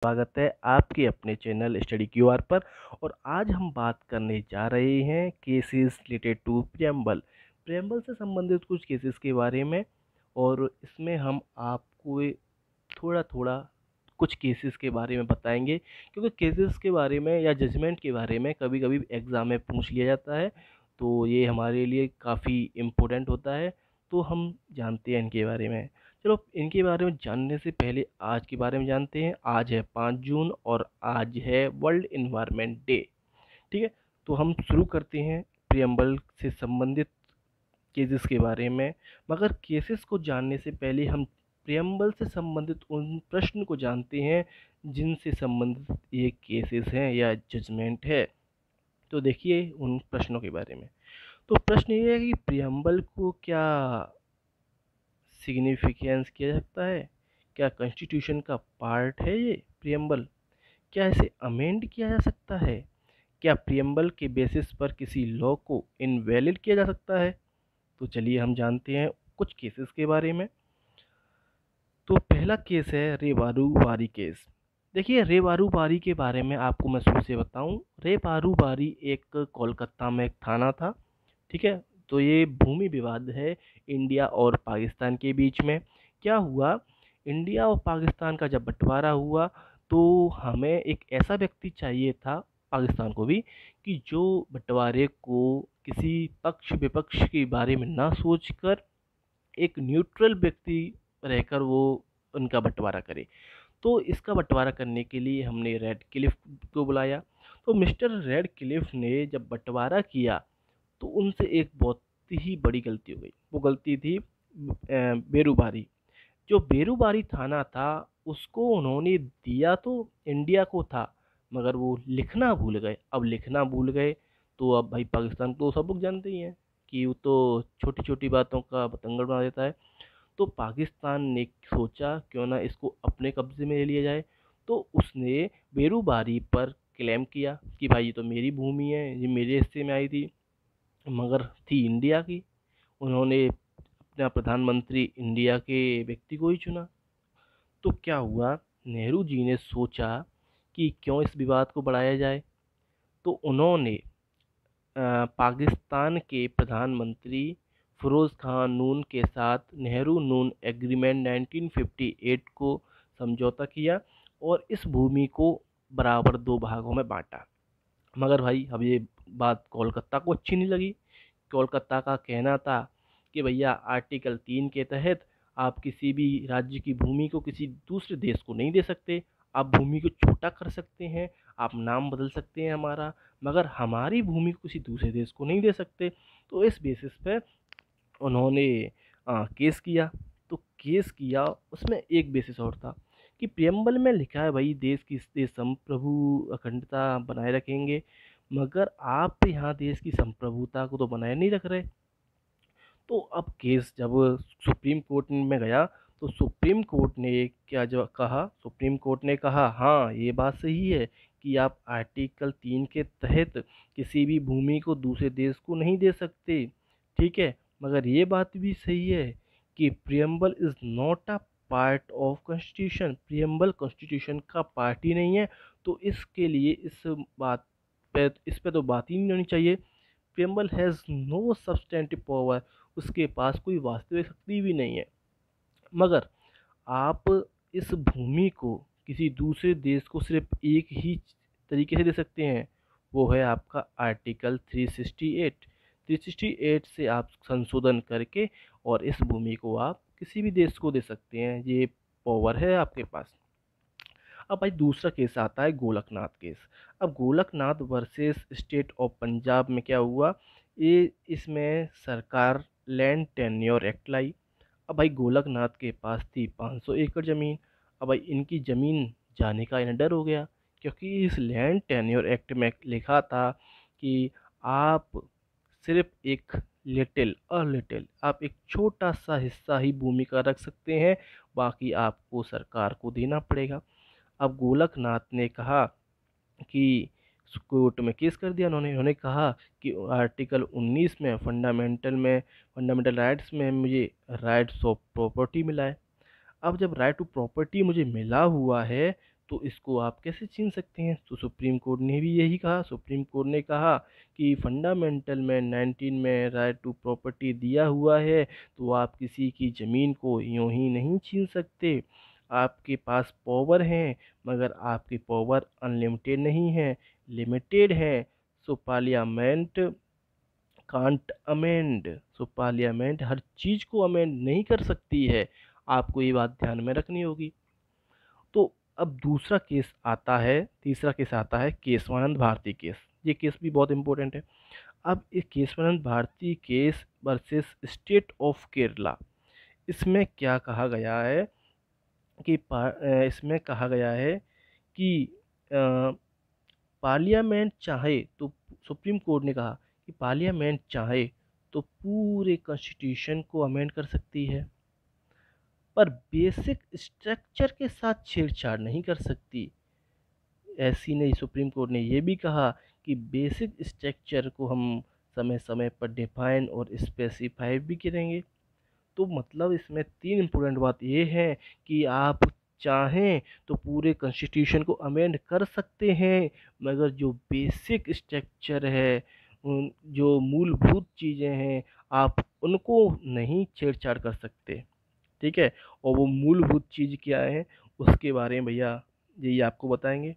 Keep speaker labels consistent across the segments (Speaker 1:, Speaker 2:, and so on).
Speaker 1: स्वागत है आपके अपने चैनल स्टडी क्यूआर पर। और आज हम बात करने जा रहे हैं cases related to preamble preamble से संबंधित कुछ केसेस के बारे में। और इसमें हम आपको थोड़ा थोड़ा कुछ केसेस के बारे में बताएंगे, क्योंकि केसेस के बारे में या जजमेंट के बारे में कभी कभी एग्ज़ाम में पूछ लिया जाता है, तो ये हमारे लिए काफ़ी इम्पोर्टेंट होता है। तो हम जानते हैं इनके बारे में। चलो, इनके बारे में जानने से पहले आज के बारे में जानते हैं। आज है 5 जून और आज है वर्ल्ड इन्वायरमेंट डे। ठीक है, तो हम शुरू करते हैं प्रियम्बल से संबंधित केसेस के बारे में। मगर केसेस को जानने से पहले हम प्रियम्बल से संबंधित उन प्रश्न को जानते हैं जिनसे संबंधित ये केसेस हैं या जजमेंट है। तो देखिए उन प्रश्नों के बारे में। तो प्रश्न ये है कि प्रियम्बल को क्या सिग्निफिकेंस किया जा सकता है? क्या कॉन्स्टिट्यूशन का पार्ट है ये प्रियम्बल? क्या इसे अमेंड किया जा सकता है? क्या प्रियम्बल के बेसिस पर किसी लॉ को इनवैलिड किया जा सकता है? तो चलिए हम जानते हैं कुछ केसेस के बारे में। तो पहला केस है रे बारूबारी केस। देखिए, रे बारूबारी के बारे में आपको मैं शुरू से बताऊं। रे बारूबारी एक कोलकाता में एक थाना था। ठीक है, तो ये भूमि विवाद है इंडिया और पाकिस्तान के बीच में। क्या हुआ, इंडिया और पाकिस्तान का जब बंटवारा हुआ तो हमें एक ऐसा व्यक्ति चाहिए था, पाकिस्तान को भी, कि जो बंटवारे को किसी पक्ष विपक्ष के बारे में ना सोचकर एक न्यूट्रल व्यक्ति रहकर वो उनका बंटवारा करे। तो इसका बंटवारा करने के लिए हमने रेड क्लिफ को बुलाया। तो मिस्टर रेड क्लिफ ने जब बंटवारा किया तो उनसे एक बहुत ही बड़ी गलती हो गई। वो गलती थी बेरूबारी। जो बेरूबारी थाना था उसको उन्होंने दिया तो इंडिया को था, मगर वो लिखना भूल गए। अब लिखना भूल गए तो अब भाई पाकिस्तान को सब लोग जानते ही हैं कि वो तो छोटी छोटी बातों का बतंगड़ बना देता है। तो पाकिस्तान ने सोचा क्यों ना इसको अपने कब्जे में ले लिया जाए। तो उसने बेरूबारी पर क्लेम किया कि भाई ये तो मेरी भूमि है, ये मेरे हिस्से में आई थी, मगर थी इंडिया की। उन्होंने अपना प्रधानमंत्री इंडिया के व्यक्ति को ही चुना। तो क्या हुआ, नेहरू जी ने सोचा कि क्यों इस विवाद को बढ़ाया जाए। तो उन्होंने पाकिस्तान के प्रधानमंत्री फिरोज़ खान नून के साथ नेहरू नून एग्रीमेंट 1958 को समझौता किया और इस भूमि को बराबर दो भागों में बांटा। मगर भाई अब ये बात कोलकाता को अच्छी नहीं लगी। कोलकाता का कहना था कि भैया आर्टिकल 3 के तहत आप किसी भी राज्य की भूमि को किसी दूसरे देश को नहीं दे सकते। आप भूमि को छोटा कर सकते हैं, आप नाम बदल सकते हैं हमारा, मगर हमारी भूमि को किसी दूसरे देश को नहीं दे सकते। तो इस बेसिस पे उन्होंने केस किया। तो केस किया, उसमें एक बेसिस और था कि प्रियम्बल में लिखा है भाई देश की देश संप्रभु अखंडता बनाए रखेंगे, मगर आप यहाँ देश की संप्रभुता को तो बनाए नहीं रख रहे। तो अब केस जब सुप्रीम कोर्ट में गया तो सुप्रीम कोर्ट ने क्या जो कहा, सुप्रीम कोर्ट ने कहा हाँ ये बात सही है कि आप आर्टिकल 3 के तहत किसी भी भूमि को दूसरे देश को नहीं दे सकते। ठीक है, मगर ये बात भी सही है कि preamble is not a part of constitution. Preamble constitution का पार्ट ही नहीं है। तो इसके लिए इस पे तो बात ही नहीं होनी चाहिए। Preamble has no substantive power. उसके पास कोई वास्तविक शक्ति भी नहीं है। मगर आप इस भूमि को किसी दूसरे देश को सिर्फ एक ही तरीके से दे सकते हैं, वो है आपका आर्टिकल 368। 368 से आप संशोधन करके और इस भूमि को आप किसी भी देश को दे सकते हैं। ये पावर है आपके पास। अब भाई दूसरा केस आता है गोलकनाथ केस। अब Golaknath versus state of Punjab में क्या हुआ, ये इसमें सरकार लैंड टेन्योर एक्ट लाई। अब भाई गोलकनाथ के पास थी 500 एकड़ ज़मीन। अब भाई इनकी ज़मीन जाने का इन्हें डर हो गया, क्योंकि इस लैंड टेन्योर एक्ट में लिखा था कि आप सिर्फ एक लिटिल आप एक छोटा सा हिस्सा ही भूमि का रख सकते हैं, बाकी आपको सरकार को देना पड़ेगा। अब गोलकनाथ ने कहा कि कोर्ट में केस कर दिया उन्होंने कहा कि आर्टिकल 19 में फंडामेंटल राइट्स में मुझे राइट्स ऑफ प्रॉपर्टी मिला है। अब जब राइट टू प्रॉपर्टी मुझे मिला हुआ है तो इसको आप कैसे छीन सकते हैं? तो सुप्रीम कोर्ट ने भी यही कहा। सुप्रीम कोर्ट ने कहा कि फंडामेंटल में 19 में राइट टू प्रॉपर्टी दिया हुआ है, तो आप किसी की ज़मीन को यूं ही नहीं छीन सकते। आपके पास पावर है, मगर आपकी पावर अनलिमिटेड नहीं है, लिमिटेड है। So parliament can't amend. So parliament हर चीज़ को अमेंड नहीं कर सकती है। आपको ये बात ध्यान में रखनी होगी। तो अब दूसरा केस आता है, तीसरा केस आता है केशवानंद भारती केस। ये केस भी बहुत इंपॉर्टेंट है। अब इस Keshavananda Bharati case versus state of Kerala, इसमें क्या कहा गया है कि इसमें कहा गया है कि पार्लियामेंट चाहे तो, सुप्रीम कोर्ट ने कहा कि पार्लियामेंट चाहे तो पूरे कॉन्स्टिट्यूशन को अमेंड कर सकती है, पर बेसिक स्ट्रक्चर के साथ छेड़छाड़ नहीं कर सकती। ऐसी नहीं, सुप्रीम कोर्ट ने यह भी कहा कि बेसिक स्ट्रक्चर को हम समय समय पर डिफाइन और स्पेसिफाई भी करेंगे। तो मतलब इसमें तीन इम्पोर्टेंट बात ये है कि आप चाहें तो पूरे कॉन्स्टिट्यूशन को अमेंड कर सकते हैं, मगर जो बेसिक स्ट्रक्चर है, जो मूलभूत चीज़ें हैं, आप उनको नहीं छेड़छाड़ कर सकते। ठीक है। और वो मूलभूत चीज़ क्या है, उसके बारे में भैया यही आपको बताएंगे।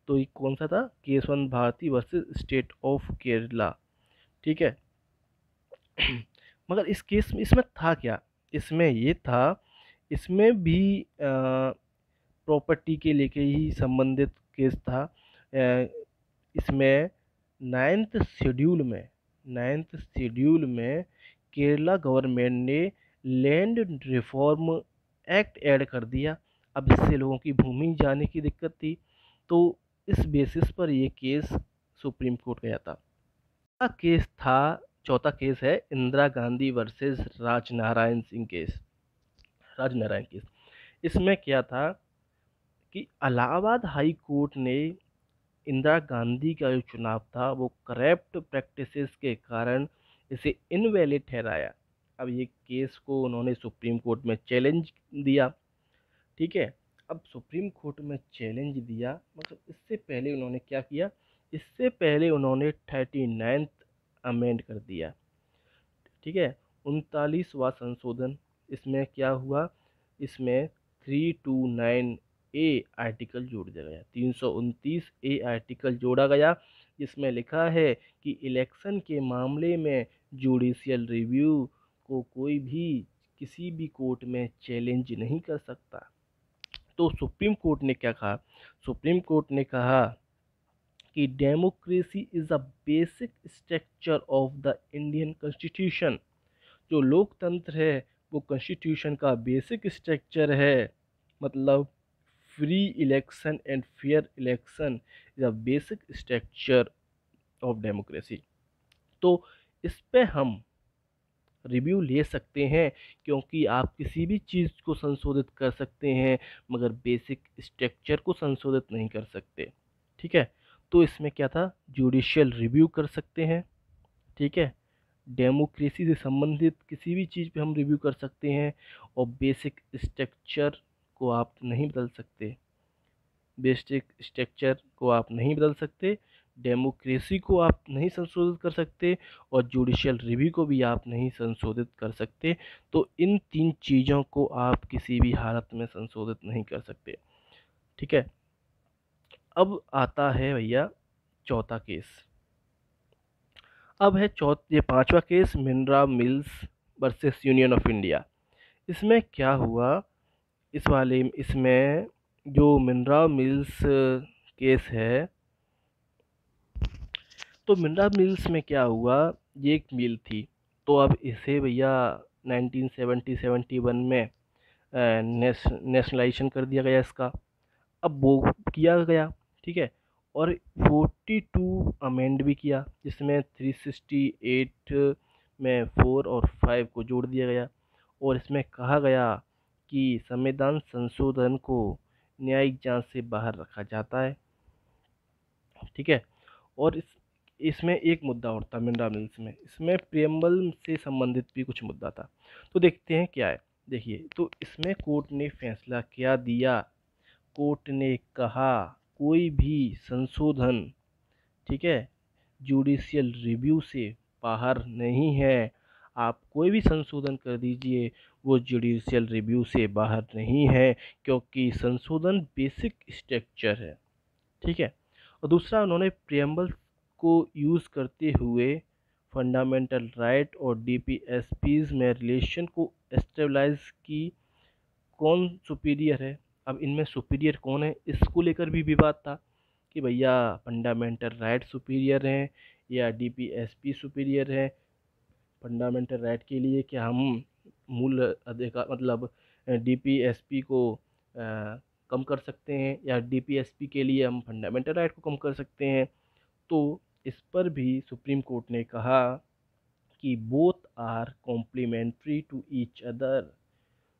Speaker 1: तो ये कौन सा था? Keshavananda Bharati versus state of Kerala. ठीक है। मगर इस केस में, इसमें था क्या? इसमें ये था, इसमें भी प्रॉपर्टी के लेके ही संबंधित केस था। इसमें नाइन्थ शेड्यूल में केरला गवर्नमेंट ने लैंड रिफॉर्म एक्ट ऐड कर दिया। अब इससे लोगों की भूमि जाने की दिक्कत थी, तो इस बेसिस पर ये केस सुप्रीम कोर्ट गया था। चौथा केस है Indira Gandhi versus Rajnarayan Singh case. Rajnarayan case, इसमें क्या था कि इलाहाबाद हाई कोर्ट ने इंदिरा गांधी का जो चुनाव था वो करप्ट प्रैक्टिसेस के कारण इसे इनवैलिड ठहराया। अब ये केस को उन्होंने सुप्रीम कोर्ट में चैलेंज दिया। ठीक है। अब सुप्रीम कोर्ट में चैलेंज दिया, मतलब इससे पहले उन्होंने क्या किया? इससे पहले उन्होंने 39th अमेंड कर दिया। ठीक है। 39वां संशोधन, इसमें क्या हुआ? इसमें 329 ए आर्टिकल जोड़ दिया गया, 329 ए आर्टिकल जोड़ा गया, जिसमें लिखा है कि इलेक्शन के मामले में जुडिशियल रिव्यू को कोई भी किसी भी कोर्ट में चैलेंज नहीं कर सकता। तो सुप्रीम कोर्ट ने क्या कहा? सुप्रीम कोर्ट ने कहा कि democracy is a basic structure of the Indian constitution. जो लोकतंत्र है वो कॉन्स्टिट्यूशन का बेसिक स्ट्रक्चर है। मतलब free election and fair election is a basic structure of democracy. तो इस पे हम रिव्यू ले सकते हैं, क्योंकि आप किसी भी चीज़ को संशोधित कर सकते हैं, मगर बेसिक स्ट्रक्चर को संशोधित नहीं कर सकते। ठीक है। तो इसमें क्या था? जुडिशियल रिव्यू कर सकते हैं। ठीक है। डेमोक्रेसी से संबंधित किसी भी चीज़ पे हम रिव्यू कर सकते हैं, और बेसिक स्ट्रक्चर को आप नहीं बदल सकते। बेसिक स्ट्रक्चर को आप नहीं बदल सकते, डेमोक्रेसी को आप नहीं संशोधित कर सकते, और जुडिशियल रिव्यू को भी आप नहीं संशोधित कर सकते। तो इन तीन चीज़ों को आप किसी भी हालत में संशोधित नहीं कर सकते। ठीक है। अब आता है भैया चौथा केस। अब है ये पांचवा केस, Minerva mills versus union of India. इसमें क्या हुआ? इसमें जो मिनरा मिल्स केस है, तो मिनरा मिल्स में क्या हुआ? ये एक मिल थी, तो अब इसे भैया 1970-71 में नेशनलाइजेशन कर दिया गया इसका। अब वो किया गया। ठीक है। और 42 अमेंड भी किया, जिसमें 368 में 4 और 5 को जोड़ दिया गया, और इसमें कहा गया कि संविधान संशोधन को न्यायिक जांच से बाहर रखा जाता है। ठीक है। और इसमें एक मुद्दा और था मिनरा मिल्स में, इसमें प्रियम्बल से संबंधित भी कुछ मुद्दा था। तो देखते हैं क्या है। देखिए, तो इसमें कोर्ट ने फैसला क्या दिया? कोर्ट ने कहा कोई भी संशोधन, ठीक है, जुडिशियल रिव्यू से बाहर नहीं है। आप कोई भी संशोधन कर दीजिए, वो जुडिशियल रिव्यू से बाहर नहीं है, क्योंकि संशोधन बेसिक स्ट्रक्चर है, ठीक है। और दूसरा, उन्होंने प्रियम्बल को यूज़ करते हुए फंडामेंटल राइट और डीपीएसपीज में रिलेशन को एस्टेबलाइज की, कौन सुपीरियर है। अब इनमें सुपीरियर कौन है, इसको लेकर भी विवाद था कि भैया फंडामेंटल राइट सुपीरियर हैं या डीपीएसपी सुपीरियर है। फंडामेंटल राइट के लिए क्या हम मूल अधिकार मतलब डीपीएसपी को कम कर सकते हैं, या डीपीएसपी के लिए हम फंडामेंटल राइट को कम कर सकते हैं। तो इस पर भी सुप्रीम कोर्ट ने कहा कि both are complementary to each other,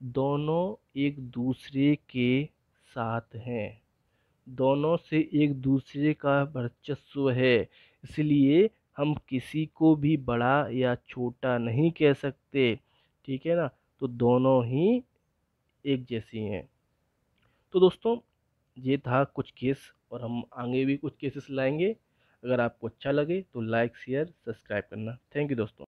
Speaker 1: दोनों एक दूसरे के साथ हैं, दोनों से एक दूसरे का वर्चस्व है, इसलिए हम किसी को भी बड़ा या छोटा नहीं कह सकते, ठीक है ना। तो दोनों ही एक जैसी हैं। तो दोस्तों, ये था कुछ केस, और हम आगे भी कुछ केसेस लाएंगे। अगर आपको अच्छा लगे तो लाइक शेयर सब्सक्राइब करना। थैंक यू दोस्तों।